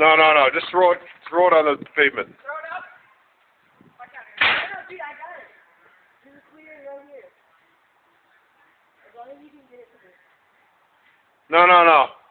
No, no, no. Just throw it on the pavement. Throw it up? I got it. No, dude, I got it. There's a clear right here. As long as you can get it to me. No, no, no.